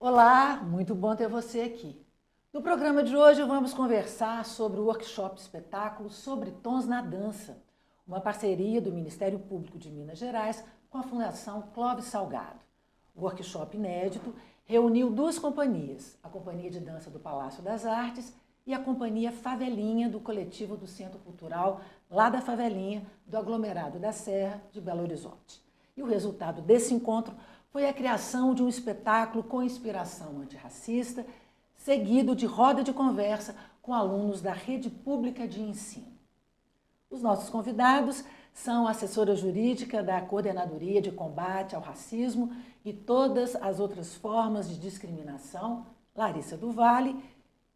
Olá, muito bom ter você aqui. No programa de hoje vamos conversar sobre o workshop espetáculo Sobre Tons na Dança, uma parceria do Ministério Público de Minas Gerais com a Fundação Clóvis Salgado. O workshop inédito reuniu duas companhias, a Companhia de Dança do Palácio das Artes e a Companhia Favelinha do Coletivo do Centro Cultural lá da Favelinha, do aglomerado da Serra de Belo Horizonte. E o resultado desse encontro foi a criação de um espetáculo com inspiração antirracista, seguido de roda de conversa com alunos da rede pública de ensino. Os nossos convidados são a assessora jurídica da Coordenadoria de Combate ao Racismo e todas as outras formas de discriminação, Larissa do Vale,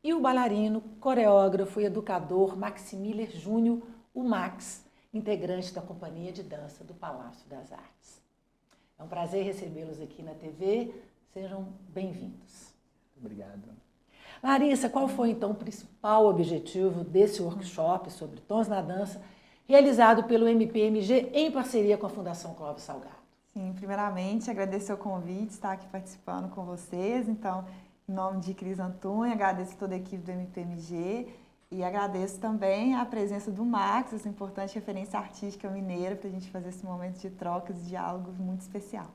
e o bailarino, coreógrafo e educador Maximiller Júnior, o Max, integrante da Companhia de Dança do Palácio das Artes. É um prazer recebê-los aqui na TV. Sejam bem-vindos. Obrigado. Larissa, qual foi então o principal objetivo desse workshop sobre tons na dança, realizado pelo MPMG em parceria com a Fundação Clóvis Salgado? Sim, primeiramente agradecer o convite, estar aqui participando com vocês. Então, em nome de Cris Antônio, agradeço toda a equipe do MPMG e agradeço também a presença do Max, essa importante referência artística mineira, para a gente fazer esse momento de trocas e diálogos muito especial.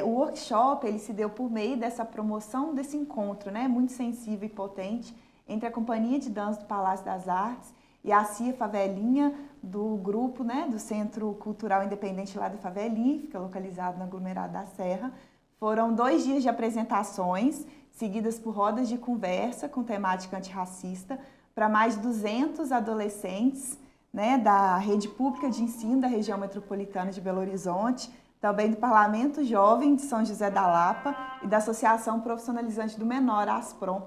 O workshop ele se deu por meio dessa promoção, desse encontro, né, muito sensível e potente entre a Companhia de Dança do Palácio das Artes e a CIA Favelinha, do grupo, né, do Centro Cultural Independente lá da Favelinha, fica localizado no aglomerado da Serra. Foram 2 dias de apresentações, seguidas por rodas de conversa com temática antirracista, para mais de 200 adolescentes, né, da rede pública de ensino da região metropolitana de Belo Horizonte, também do Parlamento Jovem de São José da Lapa e da Associação Profissionalizante do Menor, a ASPROM.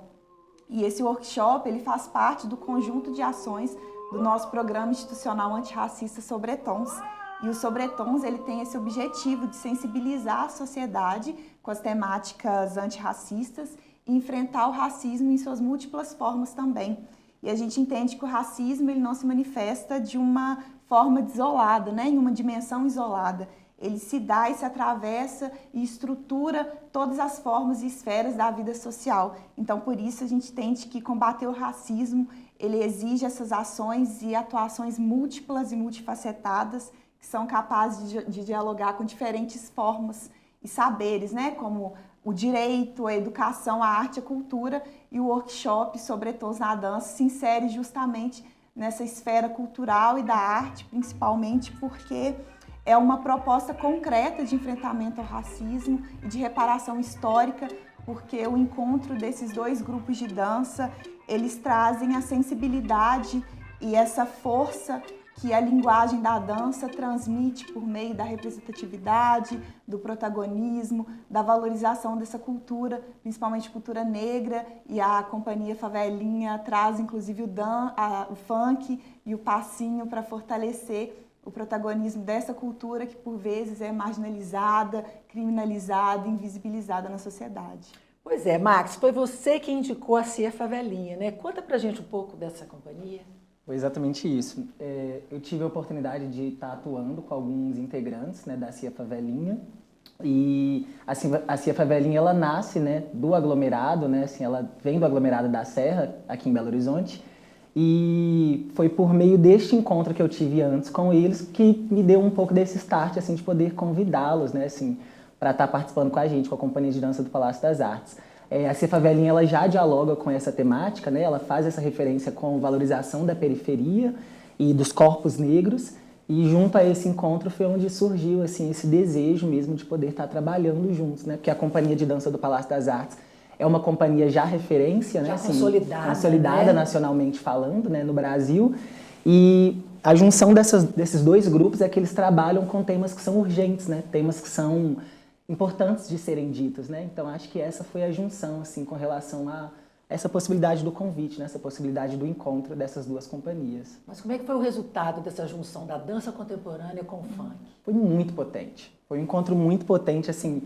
E esse workshop ele faz parte do conjunto de ações do nosso programa institucional antirracista Sobretons. E o Sobretons ele tem esse objetivo de sensibilizar a sociedade com as temáticas antirracistas e enfrentar o racismo em suas múltiplas formas também. E a gente entende que o racismo ele não se manifesta de uma forma isolada, né, em uma dimensão isolada. Ele se dá e se atravessa e estrutura todas as formas e esferas da vida social. Então, por isso, a gente entende que combater o racismo, ele exige essas ações e atuações múltiplas e multifacetadas que são capazes de dialogar com diferentes formas e saberes, né? Como o direito, a educação, a arte, a cultura, e o workshop sobre tons na dança se insere justamente nessa esfera cultural e da arte, principalmente porque é uma proposta concreta de enfrentamento ao racismo e de reparação histórica, porque o encontro desses 2 grupos de dança, eles trazem a sensibilidade e essa força que a linguagem da dança transmite por meio da representatividade, do protagonismo, da valorização dessa cultura, principalmente cultura negra, e a Companhia Favelinha traz inclusive o funk e o passinho para fortalecer o protagonismo dessa cultura que por vezes é marginalizada, criminalizada, invisibilizada na sociedade. Pois é, Max, foi você que indicou a CIA Favelinha, né? Conta pra gente um pouco dessa companhia. Foi exatamente isso. Eu tive a oportunidade de estar atuando com alguns integrantes, né, da CIA Favelinha. E assim, a CIA Favelinha ela nasce, né, do aglomerado, né, assim, ela vem do aglomerado da Serra, aqui em Belo Horizonte. E foi por meio deste encontro que eu tive antes com eles que me deu um pouco desse start, assim, de poder convidá-los, né, assim, para estar participando com a gente, com a Companhia de Dança do Palácio das Artes. A CIA Favelinha ela já dialoga com essa temática, né, ela faz essa referência com valorização da periferia e dos corpos negros, e junto a esse encontro foi onde surgiu, assim, esse desejo mesmo de poder estar trabalhando juntos, né, porque a Companhia de Dança do Palácio das Artes é uma companhia já referência, né, assim, consolidada, né, nacionalmente falando, né, no Brasil. E a junção desses 2 grupos é que eles trabalham com temas que são urgentes, né, temas que são importantes de serem ditos, né. Então acho que essa foi a junção, assim, com relação a essa possibilidade do convite, né, essa possibilidade do encontro dessas 2 companhias. Mas como é que foi o resultado dessa junção da dança contemporânea com o funk? Foi muito potente. Foi um encontro muito potente, assim,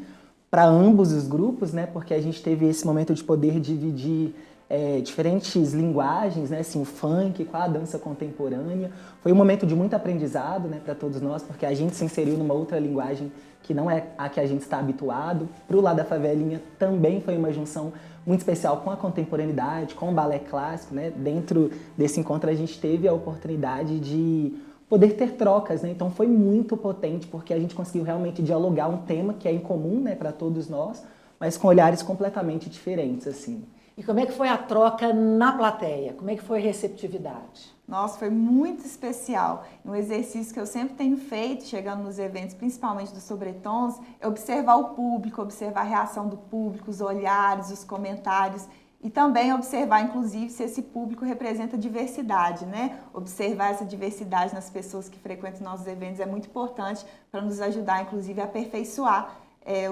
para ambos os grupos, né? Porque a gente teve esse momento de poder dividir diferentes linguagens, né, assim, o funk com a dança contemporânea. Foi um momento de muito aprendizado, né, para todos nós, porque a gente se inseriu numa outra linguagem que não é a que a gente está habituado. Para o lado da favelinha também foi uma junção muito especial com a contemporaneidade, com o balé clássico, né? Dentro desse encontro a gente teve a oportunidade de poder ter trocas, né? Então foi muito potente porque a gente conseguiu realmente dialogar um tema que é incomum, né, para todos nós, mas com olhares completamente diferentes, assim. E como é que foi a troca na plateia? Como é que foi a receptividade? Nossa, foi muito especial. Um exercício que eu sempre tenho feito, chegando nos eventos, principalmente dos Sobretons, é observar o público, observar a reação do público, os olhares, os comentários, e também observar, inclusive, se esse público representa diversidade, né? Observar essa diversidade nas pessoas que frequentam nossos eventos é muito importante para nos ajudar, inclusive, a aperfeiçoar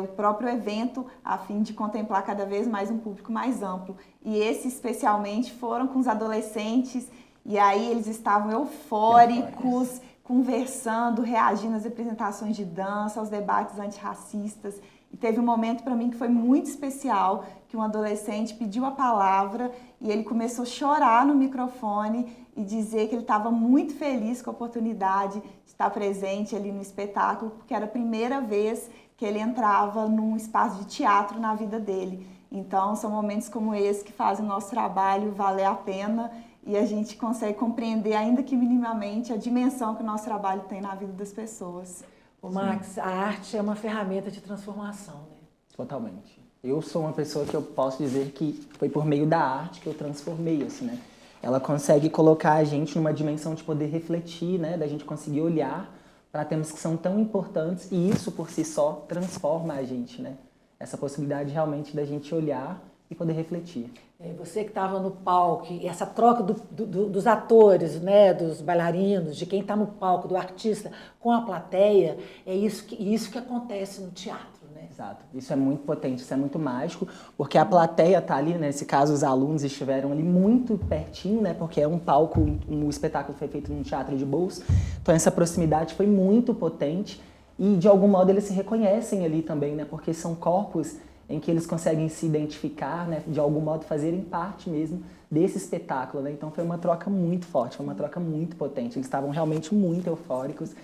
o próprio evento, a fim de contemplar cada vez mais um público mais amplo. E esses, especialmente, foram com os adolescentes, e aí eles estavam eufóricos, conversando, reagindo às apresentações de dança, aos debates antirracistas. E teve um momento para mim que foi muito especial, que um adolescente pediu a palavra e ele começou a chorar no microfone e dizer que ele estava muito feliz com a oportunidade de estar presente ali no espetáculo, porque era a primeira vez que ele entrava num espaço de teatro na vida dele. Então, são momentos como esse que fazem o nosso trabalho valer a pena e a gente consegue compreender, ainda que minimamente, a dimensão que o nosso trabalho tem na vida das pessoas. O Max, a arte é uma ferramenta de transformação, né? Totalmente. Eu sou uma pessoa que eu posso dizer que foi por meio da arte que eu transformei, assim, né? Ela consegue colocar a gente numa dimensão de poder refletir, né? Da gente conseguir olhar para temas que são tão importantes e isso por si só transforma a gente, né? Essa possibilidade realmente da gente olhar e poder refletir. Você que estava no palco, e essa troca dos atores, né, dos bailarinos, de quem está no palco, do artista com a plateia, é isso que acontece no teatro, né? Exato. Isso é muito potente, isso é muito mágico, porque a plateia está ali, nesse caso os alunos estiveram ali muito pertinho, né, porque é um palco, o espetáculo foi feito num teatro de bolso, então essa proximidade foi muito potente e de algum modo eles se reconhecem ali também, né, porque são corpos em que eles conseguem se identificar, né, de algum modo fazerem parte mesmo desse espetáculo, né? Então foi uma troca muito forte, foi uma troca muito potente, eles estavam realmente muito eufóricos.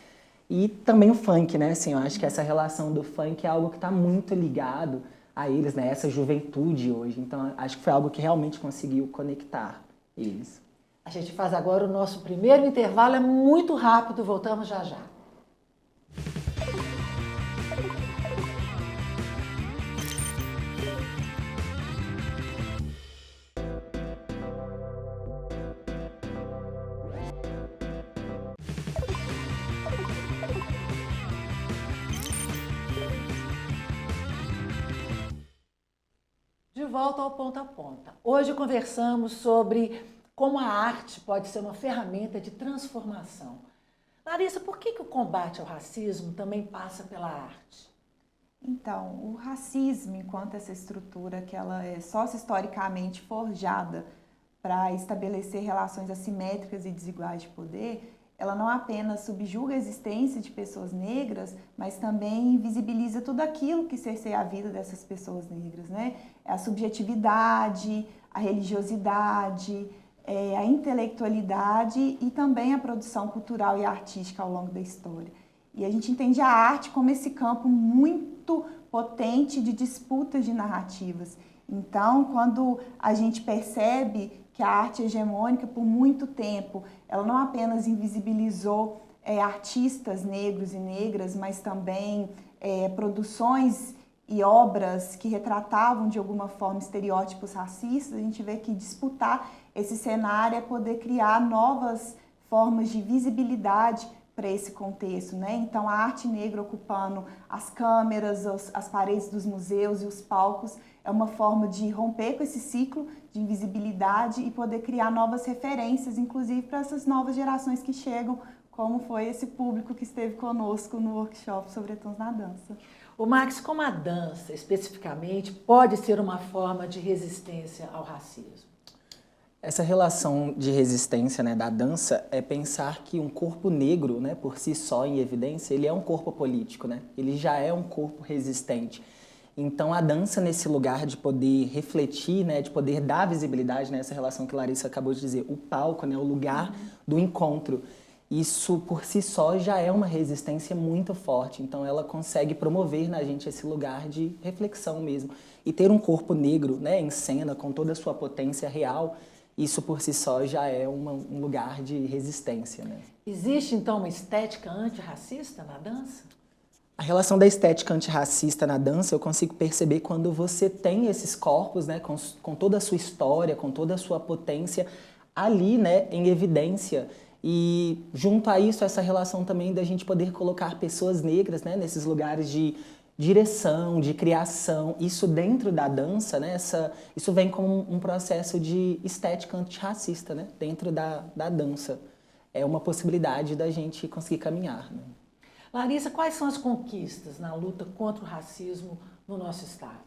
E também o funk, né, assim, eu acho que essa relação do funk é algo que está muito ligado a eles, né, essa juventude hoje, então acho que foi algo que realmente conseguiu conectar eles. A gente faz agora o nosso primeiro intervalo, é muito rápido, voltamos já já. De volta ao Ponta a Ponta. Hoje conversamos sobre como a arte pode ser uma ferramenta de transformação. Larissa, por que o combate ao racismo também passa pela arte? Então, o racismo, enquanto essa estrutura que ela é socio-historicamente forjada para estabelecer relações assimétricas e desiguais de poder, ela não apenas subjuga a existência de pessoas negras, mas também invisibiliza tudo aquilo que cerceia a vida dessas pessoas negras, né? A subjetividade, a religiosidade, a intelectualidade e também a produção cultural e artística ao longo da história. E a gente entende a arte como esse campo muito potente de disputas de narrativas. Então, quando a gente percebe que a arte hegemônica, por muito tempo, ela não apenas invisibilizou artistas negros e negras, mas também produções e obras que retratavam de alguma forma estereótipos racistas, a gente vê que disputar esse cenário é poder criar novas formas de visibilidade para esse contexto, né? Então, a arte negra ocupando as câmeras, as paredes dos museus e os palcos é uma forma de romper com esse ciclo de invisibilidade e poder criar novas referências, inclusive para essas novas gerações que chegam, como foi esse público que esteve conosco no workshop Sobretons na Dança. O Max, como a dança, especificamente, pode ser uma forma de resistência ao racismo? Essa relação de resistência, né, da dança é pensar que um corpo negro, né, por si só em evidência, ele é um corpo político, né? Ele já é um corpo resistente. Então, a dança nesse lugar de poder refletir, né, de poder dar visibilidade, né, essa relação que Larissa acabou de dizer, o palco, né, o lugar do encontro, isso por si só já é uma resistência muito forte. Então, ela consegue promover na gente esse lugar de reflexão mesmo. E ter um corpo negro, né, em cena, com toda a sua potência real, isso por si só já é um lugar de resistência, né? Existe, então, uma estética antirracista na dança? A relação da estética antirracista na dança eu consigo perceber quando você tem esses corpos, né, com toda a sua história, com toda a sua potência ali, né, em evidência. E junto a isso, essa relação também da gente poder colocar pessoas negras, né, nesses lugares de direção, de criação, isso dentro da dança, né, isso vem como um processo de estética antirracista, né, dentro da dança. É uma possibilidade da gente conseguir caminhar, né? Larissa, quais são as conquistas na luta contra o racismo no nosso estado?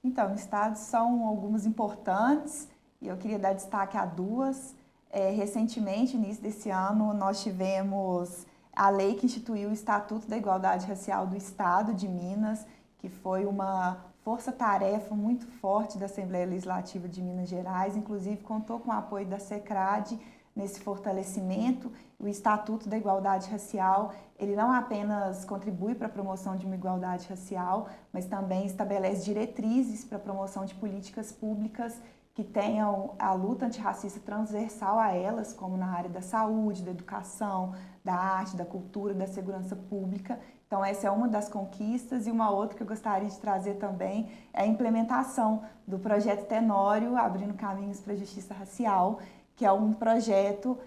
Então, no estado são algumas importantes e eu queria dar destaque a duas. Recentemente, início desse ano, nós tivemos a lei que instituiu o Estatuto da Igualdade Racial do Estado de Minas, que foi uma força-tarefa muito forte da Assembleia Legislativa de Minas Gerais, inclusive contou com o apoio da SECRAD nesse fortalecimento. O Estatuto da Igualdade Racial, ele não apenas contribui para a promoção de uma igualdade racial, mas também estabelece diretrizes para a promoção de políticas públicas que tenham a luta antirracista transversal a elas, como na área da saúde, da educação, da arte, da cultura, da segurança pública. Então, essa é uma das conquistas. E uma outra que eu gostaria de trazer também é a implementação do projeto Tenório, Abrindo Caminhos para a Justiça Racial, que é um projeto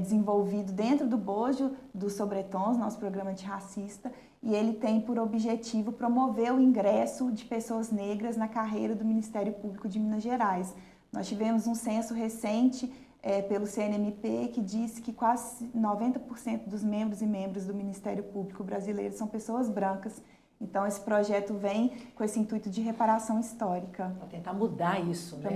desenvolvido dentro do bojo dos Sobretons, nosso programa antirracista, e ele tem por objetivo promover o ingresso de pessoas negras na carreira do Ministério Público de Minas Gerais. Nós tivemos um censo recente pelo CNMP que disse que quase 90% dos membros e membros do Ministério Público brasileiro são pessoas brancas. Então, esse projeto vem com esse intuito de reparação histórica. Para tentar mudar isso, né?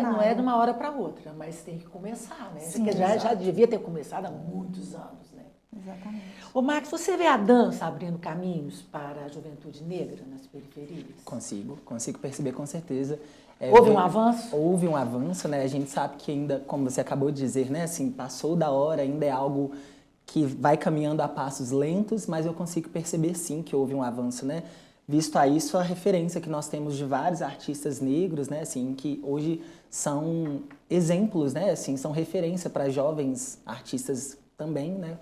Não é de uma hora para outra, mas tem que começar, né? Sim, porque já devia ter começado há muitos anos, né? Exatamente. Ô, Marcos, você vê a dança abrindo caminhos para a juventude negra nas periferias? Consigo perceber com certeza. Houve um avanço? Houve um avanço, né? A gente sabe que ainda, como você acabou de dizer, né? Assim, passou da hora, ainda é algo que vai caminhando a passos lentos, mas eu consigo perceber sim que houve um avanço, né? Visto a isso, a referência que nós temos de vários artistas negros, né? Assim, que hoje são exemplos, né? Assim, são referência para jovens artistas também, né?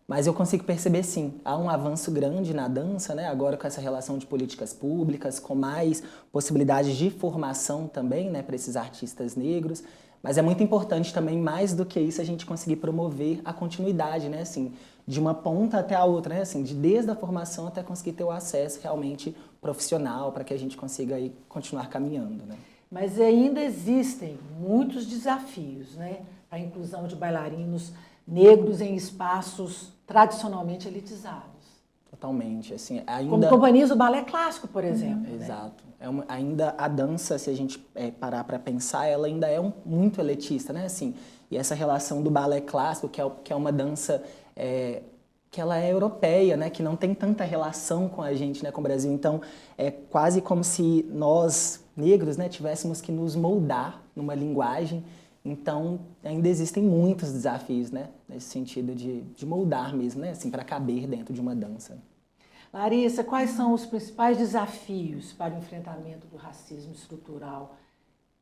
Mas eu consigo perceber sim, há um avanço grande na dança, né? Agora com essa relação de políticas públicas, com mais possibilidades de formação também, né? Para esses artistas negros. Mas é muito importante também, mais do que isso, a gente conseguir promover a continuidade, né? Assim, de uma ponta até a outra, né? Assim, desde a formação até conseguir ter o acesso realmente profissional para que a gente consiga aí continuar caminhando, né? Mas ainda existem muitos desafios, né? Para a inclusão de bailarinos negros em espaços tradicionalmente elitizados. Totalmente, assim, ainda... Como companhias do balé clássico, por exemplo. Exato. Ainda a dança, se a gente parar para pensar, ela ainda é muito elitista, né? Assim, e essa relação do balé clássico, que é uma dança que ela é europeia, né? Que não tem tanta relação com a gente, né? Com o Brasil. Então, é quase como se nós, negros, né? Tivéssemos que nos moldar numa linguagem. Então, ainda existem muitos desafios, né? Nesse sentido de moldar mesmo, né? Assim, para caber dentro de uma dança. Larissa, quais são os principais desafios para o enfrentamento do racismo estrutural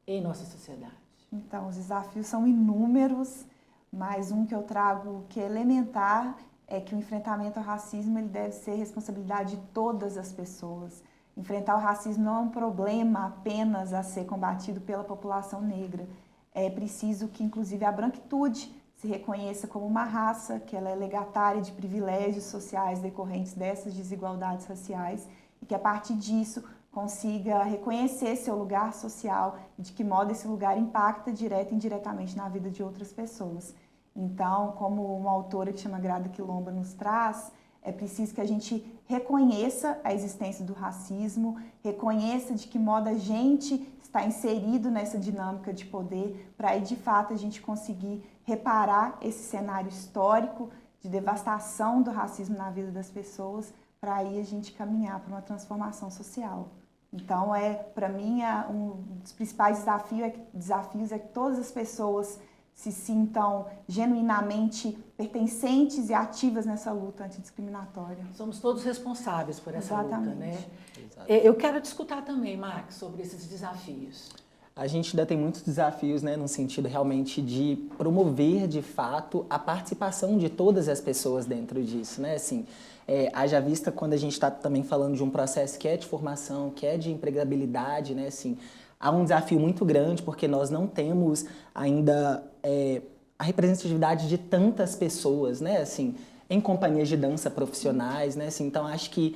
em nossa sociedade? Então, os desafios são inúmeros, mas um que eu trago que é elementar é que o enfrentamento ao racismo ele deve ser responsabilidade de todas as pessoas. Enfrentar o racismo não é um problema apenas a ser combatido pela população negra. É preciso que, inclusive, a branquitude se reconheça como uma raça, que ela é legatária de privilégios sociais decorrentes dessas desigualdades raciais e que, a partir disso, consiga reconhecer seu lugar social e de que modo esse lugar impacta direta e indiretamente na vida de outras pessoas. Então, como uma autora que chama Grada Quilomba nos traz, é preciso que a gente reconheça a existência do racismo, reconheça de que modo a gente está inserido nessa dinâmica de poder para aí, de fato, a gente conseguir reparar esse cenário histórico de devastação do racismo na vida das pessoas, para aí a gente caminhar para uma transformação social. Então, para mim, um dos principais desafios é que todas as pessoas se sintam genuinamente pertencentes e ativas nessa luta antidiscriminatória. Somos todos responsáveis por essa luta, né? Exato. Eu quero te escutar também, Max, sobre esses desafios. A gente ainda tem muitos desafios, né, no sentido realmente de promover, de fato, a participação de todas as pessoas dentro disso, né? Assim, haja vista quando a gente está também falando de um processo que é de formação, que é de empregabilidade, né? Assim, há um desafio muito grande porque nós não temos ainda a representatividade de tantas pessoas, né? Assim, em companhias de dança profissionais, né? Assim, então, acho que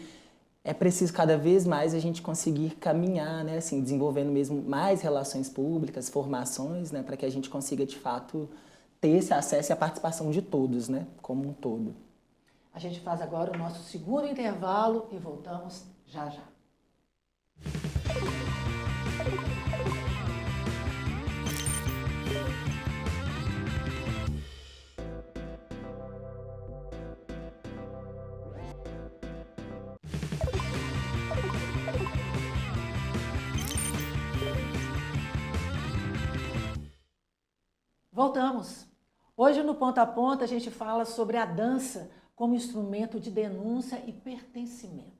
é preciso cada vez mais a gente conseguir caminhar, né, assim, desenvolvendo mesmo mais relações públicas, formações, né, para que a gente consiga, de fato, ter esse acesso e a participação de todos, né, como um todo. A gente faz agora o nosso segundo intervalo e voltamos já já. Voltamos. Hoje no Ponto a Ponto a gente fala sobre a dança como instrumento de denúncia e pertencimento.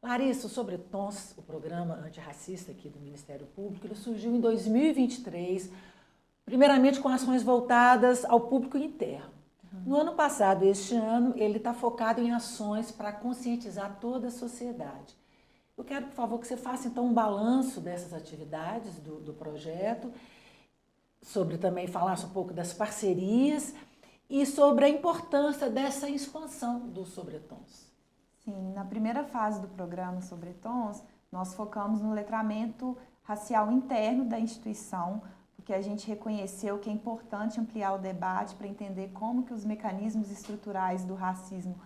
Larissa, o Sobre Tons, o programa antirracista aqui do Ministério Público, ele surgiu em 2023, primeiramente com ações voltadas ao público interno. No ano passado, este ano, ele está focado em ações para conscientizar toda a sociedade. Eu quero, por favor, que você faça então um balanço dessas atividades do projeto, sobre também falasse um pouco das parcerias e sobre a importância dessa expansão dos Sobretons. Sim, na primeira fase do programa Sobretons, nós focamos no letramento racial interno da instituição, porque a gente reconheceu que é importante ampliar o debate para entender como que os mecanismos estruturais do racismo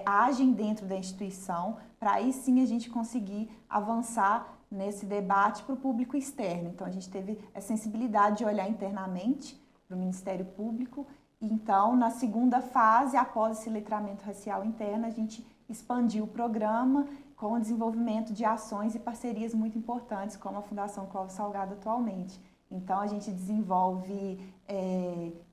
agem dentro da instituição, para aí sim a gente conseguir avançar nesse debate para o público externo. Então, a gente teve a sensibilidade de olhar internamente para o Ministério Público. E, então, na segunda fase, após esse letramento racial interno, a gente expandiu o programa com o desenvolvimento de ações e parcerias muito importantes, como a Fundação Clóvis Salgado atualmente. Então, a gente desenvolve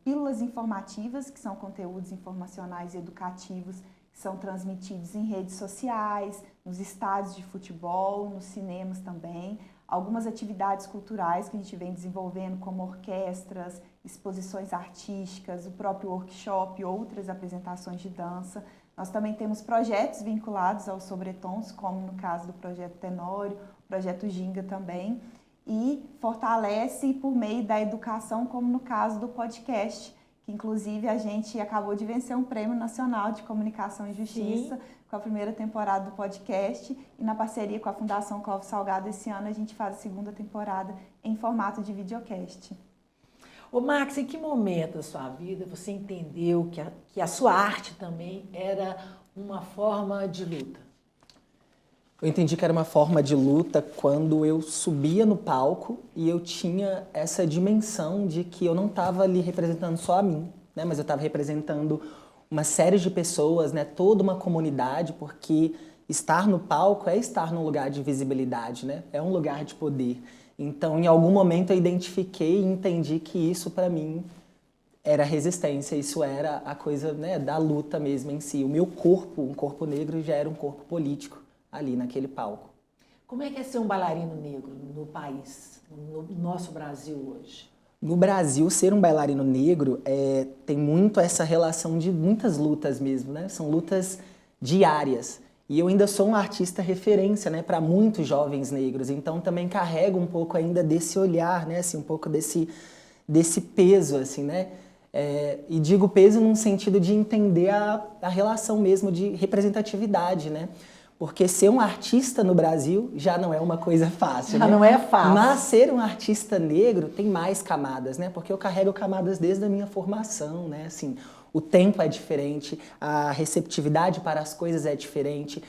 pílulas informativas, que são conteúdos informacionais e educativos, que são transmitidos em redes sociais, nos estádios de futebol, nos cinemas também. Algumas atividades culturais que a gente vem desenvolvendo, como orquestras, exposições artísticas, o próprio workshop, outras apresentações de dança. Nós também temos projetos vinculados aos Sobretons, como no caso do Projeto Tenório, o Projeto Ginga também, e fortalece por meio da educação, como no caso do podcast, que inclusive a gente acabou de vencer um Prêmio Nacional de Comunicação e Justiça. Sim. Com a primeira temporada do podcast, e na parceria com a Fundação Clóvis Salgado, esse ano a gente faz a segunda temporada em formato de videocast. Ô Max, em que momento da sua vida você entendeu que a sua arte também era uma forma de luta? Eu entendi que era uma forma de luta quando eu subia no palco e eu tinha essa dimensão de que eu não estava ali representando só a mim, né? Mas eu estava representando uma série de pessoas, né? Toda uma comunidade, porque estar no palco é estar num lugar de visibilidade, né? É um lugar de poder. Então, em algum momento eu identifiquei e entendi que isso para mim era resistência, isso era a coisa, né, da luta mesmo em si. O meu corpo, um corpo negro, já era um corpo político ali naquele palco. Como é que é ser um bailarino negro no país, no nosso Brasil hoje? No Brasil, ser um bailarino negro tem muito essa relação de muitas lutas mesmo, né? São lutas diárias. E eu ainda sou um artista referência, né, para muitos jovens negros. Então, também carrego um pouco ainda desse olhar, né? Assim, um pouco desse peso, assim, né? E digo peso num sentido de entender a relação mesmo de representatividade, né? Porque ser um artista no Brasil já não é uma coisa fácil, já né? não é fácil. Mas ser um artista negro tem mais camadas, né? Porque eu carrego camadas desde a minha formação, né? Assim, o tempo é diferente, a receptividade para as coisas é diferente,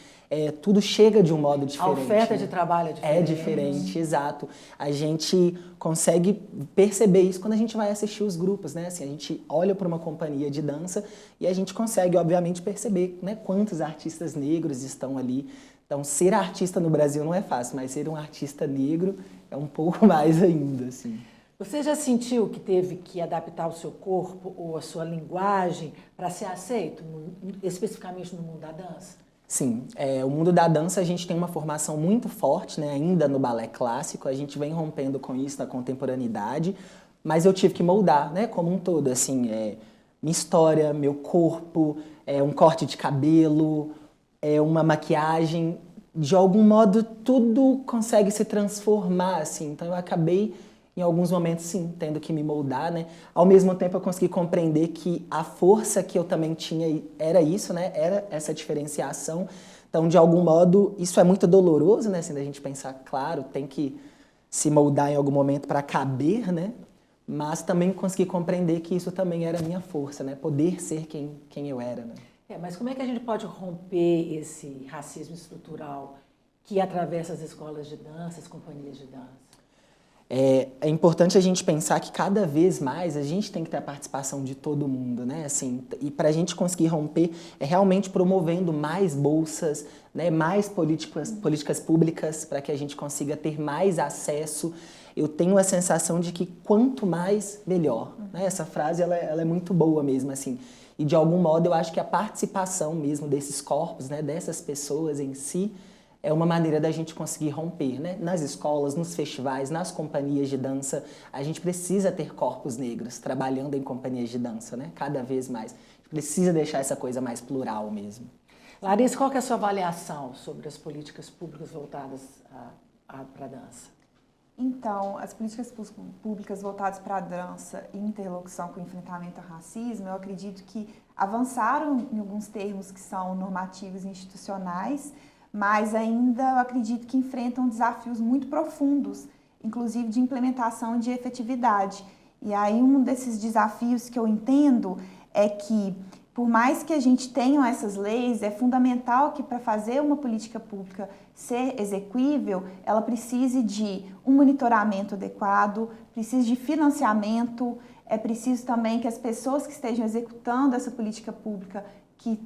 tudo chega de um modo diferente. A oferta de trabalho é diferente. É diferente, exato. A gente consegue perceber isso quando a gente vai assistir os grupos, né? Assim, a gente olha para uma companhia de dança e a gente consegue, obviamente, perceber, né, quantos artistas negros estão ali Então, ser artista no Brasil não é fácil, mas ser um artista negro é um pouco mais ainda, assim. Você já sentiu que teve que adaptar o seu corpo ou a sua linguagem para ser aceito, especificamente no mundo da dança? Sim, o mundo da dança a gente tem uma formação muito forte, né? Ainda no balé clássico, a gente vem rompendo com isso na contemporaneidade, mas eu tive que moldar, né? Como um todo, assim, minha história, meu corpo, um corte de cabelo, uma maquiagem, de algum modo tudo consegue se transformar, assim. Então eu acabei, em alguns momentos, sim, tendo que me moldar, né? Ao mesmo tempo eu consegui compreender que a força que eu também tinha era isso, né? Era essa diferenciação. Então, de algum modo, isso é muito doloroso, né? Assim, da gente pensar, claro, tem que se moldar em algum momento para caber, né? Mas também consegui compreender que isso também era a minha força, né? Poder ser quem eu era, né? Mas como é que a gente pode romper esse racismo estrutural que atravessa as escolas de dança, as companhias de dança? É importante a gente pensar que cada vez mais a gente tem que ter a participação de todo mundo, né? Assim, e para a gente conseguir romper é realmente promovendo mais bolsas, né? Mais políticas públicas para que a gente consiga ter mais acesso. Eu tenho a sensação de que quanto mais, melhor. Né? Essa frase ela é muito boa mesmo, assim. E de algum modo eu acho que a participação mesmo desses corpos, né? Dessas pessoas em si, é uma maneira da gente conseguir romper, né? Nas escolas, nos festivais, nas companhias de dança, a gente precisa ter corpos negros trabalhando em companhias de dança, né? Cada vez mais. A gente precisa deixar essa coisa mais plural mesmo. Larissa, qual que é a sua avaliação sobre as políticas públicas voltadas para a dança? Então, as políticas públicas voltadas para a dança e interlocução com o enfrentamento ao racismo, eu acredito que avançaram em alguns termos que são normativos e institucionais, mas ainda eu acredito que enfrentam desafios muito profundos, inclusive de implementação e de efetividade. E aí um desses desafios que eu entendo é que, por mais que a gente tenha essas leis, é fundamental que para fazer uma política pública ser exequível, ela precise de um monitoramento adequado, precise de financiamento, é preciso também que as pessoas que estejam executando essa política pública, que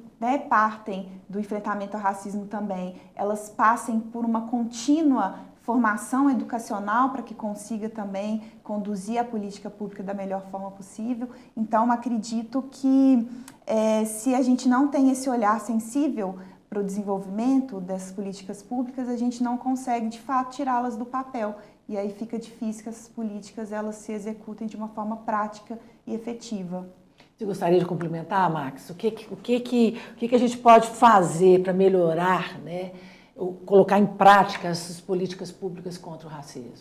partem do enfrentamento ao racismo também, elas passem por uma contínua formação educacional para que consiga também conduzir a política pública da melhor forma possível. Então, acredito que se a gente não tem esse olhar sensível para o desenvolvimento dessas políticas públicas, a gente não consegue, de fato, tirá-las do papel. E aí fica difícil que essas políticas elas se executem de uma forma prática e efetiva. Você gostaria de complementar, Max? O que a gente pode fazer para melhorar, né, colocar em prática essas políticas públicas contra o racismo?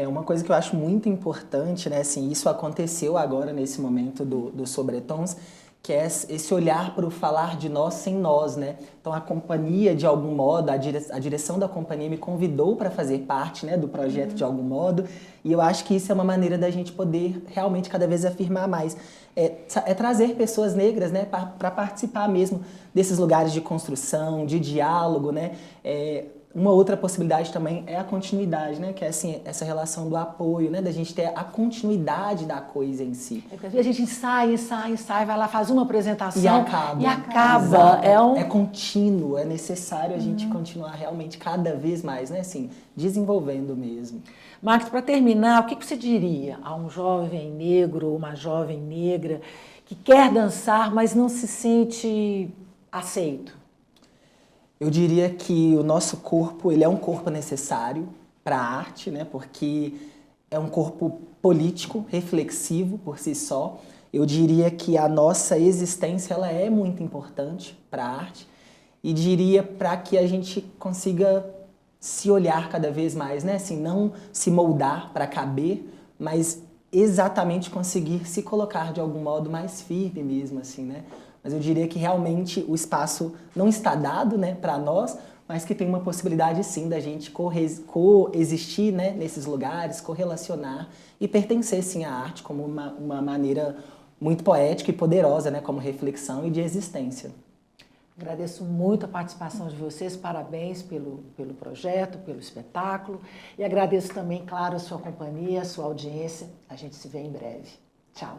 Uma coisa que eu acho muito importante, né, assim, isso aconteceu agora nesse momento do Sobretons, que é esse olhar para o falar de nós sem nós, né? Então a companhia, de algum modo, a direção da companhia me convidou para fazer parte, né, do projeto de algum modo, e eu acho que isso é uma maneira da gente poder realmente cada vez afirmar mais. Trazer pessoas negras, né, para participar mesmo desses lugares de construção, de diálogo, né? Uma outra possibilidade também é a continuidade, né? Que é assim, essa relação do apoio, né? Da gente ter a continuidade da coisa em si. Porque às vezes a gente ensaia, vai lá, faz uma apresentação e acaba. É contínuo, é necessário a gente continuar realmente cada vez mais, né? Assim, desenvolvendo mesmo. Max, para terminar, o que você diria a um jovem negro ou uma jovem negra que quer dançar, mas não se sente aceito? Eu diria que o nosso corpo, ele é um corpo necessário para a arte, né? Porque é um corpo político, reflexivo por si só. Eu diria que a nossa existência ela é muito importante para a arte e diria para que a gente consiga se olhar cada vez mais, né? Assim, não se moldar para caber, mas exatamente conseguir se colocar de algum modo mais firme mesmo, assim, né? Mas eu diria que realmente o espaço não está dado, né, para nós, mas que tem uma possibilidade sim da gente coexistir, né, nesses lugares, correlacionar e pertencer sim à arte como uma maneira muito poética e poderosa, né, como reflexão e de existência. Agradeço muito a participação de vocês, parabéns pelo projeto, pelo espetáculo e agradeço também, claro, a sua companhia, a sua audiência. A gente se vê em breve. Tchau.